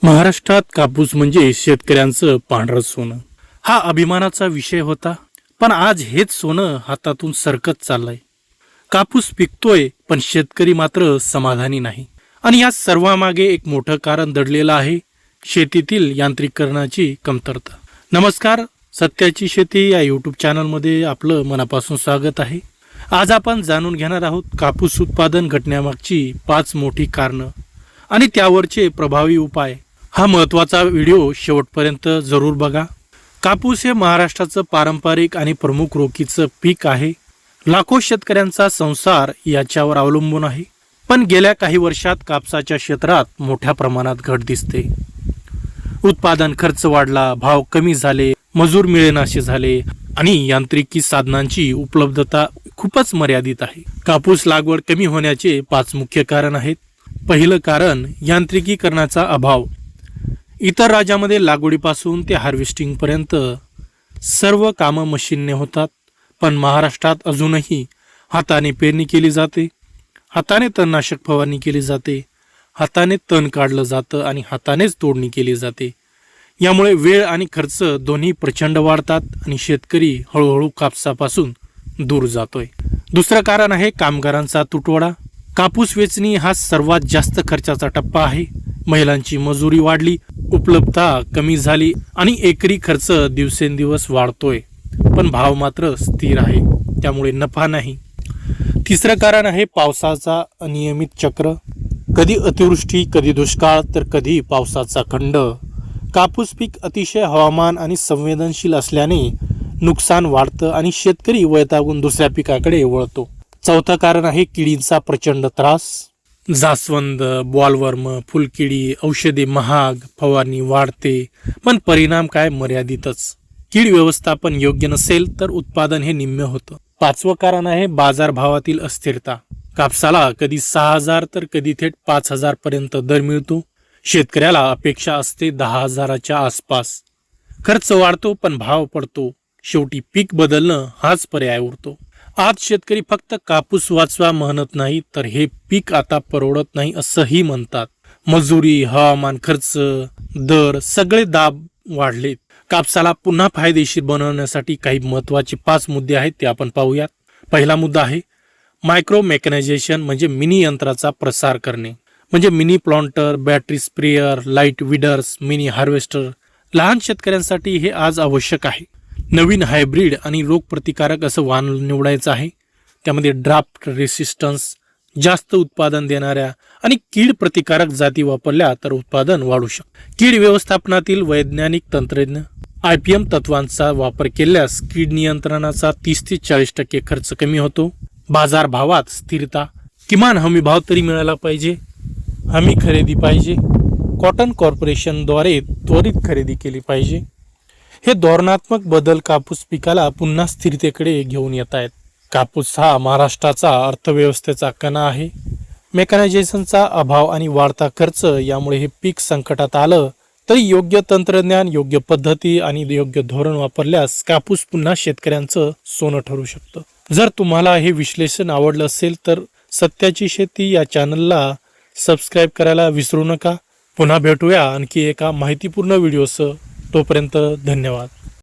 महाराष्ट्रात कापूस म्हणजे शेतकऱ्यांचं पांढरं सोनं हा अभिमानाचा विषय होता. पण आज हेच सोनं हातातून सरकत चाललंय. कापूस पिकतोय पण शेतकरी मात्र समाधानी नाही. आणि या सर्वामागे एक मोठं कारण दडलेलं आहे, शेतीतील यांत्रिकीकरणाची कमतरता. नमस्कार, सत्याची शेती या यूट्यूब चॅनलमध्ये आपलं मनापासून स्वागत आहे. आज आपण जाणून घेणार आहोत कापूस उत्पादन घटण्यामागची 5 मोठी कारणं आणि त्यावरचे प्रभावी उपाय. हा महत्त्वाचा व्हिडिओ शेवटपर्यंत जरूर बघा. कापूस हे महाराष्ट्राचं पारंपरिक आणि प्रमुख रोखीचं पीक आहे. लाखो शेतकऱ्यांचा संसार याच्यावर अवलंबून आहे. पण गेल्या काही वर्षात कापसाच्या क्षेत्रात मोठ्या प्रमाणात घट दिसते. उत्पादन खर्च वाढला, भाव कमी झाले, मजूर मिळेनासे झाले आणि यांत्रिकी साधनांची उपलब्धता खूपच मर्यादित आहे. कापूस लागवड कमी होण्याचे 5 मुख्य कारण आहेत. पहिलं कारण यांत्रिकीकरणाचा अभाव. इतर राज्यामध्ये लागवडीपासून ते हार्वेस्टिंग पर्यंत सर्व कामं मशीनने होतात, पण महाराष्ट्रात अजूनही हाताने पेरणी केली जाते, हाताने तणनाशक फवारणी केली जाते, हाताने तण काढलं जातं आणि हातानेच तोडणी केली जाते. यामुळे वेळ आणि खर्च दोन्ही प्रचंड वाढतात आणि शेतकरी हळूहळू कापसापासून दूर जातोय. दुसरं कारण आहे कामगारांचा तुटवडा. कापूस वेचणी हा सर्वात जास्त खर्चाचा टप्पा आहे. महिलांची मजुरी वाढली, उपलब्धता कमी झाली आणि एकरी खर्च दिवसेंदिवस वाढतोय, पण भाव मात्र स्थिर आहे, त्यामुळे नफा नाही. तिसरं कारण आहे पावसाचा अनियमित चक्र. कधी अतिवृष्टी, कधी दुष्काळ, तर कधी पावसाचा खंड. कापूस पीक अतिशय हवामान आणि संवेदनशील असल्याने नुकसान वाढतं आणि शेतकरी वैतागून दुसऱ्या पिकाकडे वळतो. चौथं कारण आहे किडींचा प्रचंड त्रास. जास्वंद, बॉलवर्म, फुलकिडी, औषधे महाग, फवारणी वाढते, पण परिणाम काय मर्यादितच. कीड व्यवस्थापन योग्य नसेल तर उत्पादन हे निम्मे होतं. 5वं कारण आहे बाजारभावातील अस्थिरता. कापसाला कधी 6,000 तर कधी थेट 5,000 पर्यंत दर मिळतो. शेतकऱ्याला अपेक्षा असते 10,000च्या आसपास. खर्च वाढतो पण भाव पडतो. शेवटी पीक बदलणं हाच पर्याय उरतो. आज शेतकरी फक्त कापूस वाचवा म्हणत नाही, तर हे पीक आता परवडत नाही असंही म्हणतात. मजुरी, हवामान, खर्च, दर सगळे दाब वाढलेत. कापसाला पुन्हा फायदेशीर बनवण्यासाठी काही महत्त्वाचे 5 मुद्दे आहेत, ते आपण पाहूयात. पहिला मुद्दा आहे मायक्रो मेकॅनायझेशन, म्हणजे मिनी यंत्राचा प्रसार करणे. म्हणजे mini planter, battery sprayer, light weeders, mini harvester. लहान शेतकऱ्यांसाठी हे आज आवश्यक आहे. नवीन हायब्रिड आणि रोगप्रतिकारक असं वाण निवडायचं आहे. त्यामध्ये ड्राफ्ट रेसिस्टन्स, जास्त उत्पादन देणाऱ्या आणि कीड प्रतिकारक जाती वापरल्या तर उत्पादन वाढू शकते. कीड व्यवस्थापनातील वैज्ञानिक तंत्रज्ञ IPM तत्वांचा वापर केल्यास कीड नियंत्रणाचा 30 ते 40% खर्च कमी होतो. बाजारभावात स्थिरता. किमान हमी भाव तरी मिळाला पाहिजे. हमी खरेदी पाहिजे. कॉटन कॉर्पोरेशनद्वारे त्वरित खरेदी केली पाहिजे. हे धोरणात्मक बदल कापूस पिकाला पुन्हा स्थिरतेकडे घेऊन येत आहेत. कापूस हा महाराष्ट्राचा अर्थव्यवस्थेचा कणा आहे. मेकॅनायझेशनचा अभाव आणि वाढता खर्च यामुळे हे पीक संकटात आलं तरी योग्य तंत्रज्ञान, योग्य पद्धती आणि योग्य धोरण वापरल्यास कापूस पुन्हा शेतकऱ्यांचं सोनं ठरू शकतं. जर तुम्हाला हे विश्लेषण आवडलं असेल तर सत्याची शेती या चॅनलला सबस्क्राईब करायला विसरू नका. पुन्हा भेटूया आणखी एका माहितीपूर्ण व्हिडिओसह. तोपर्यंत धन्यवाद.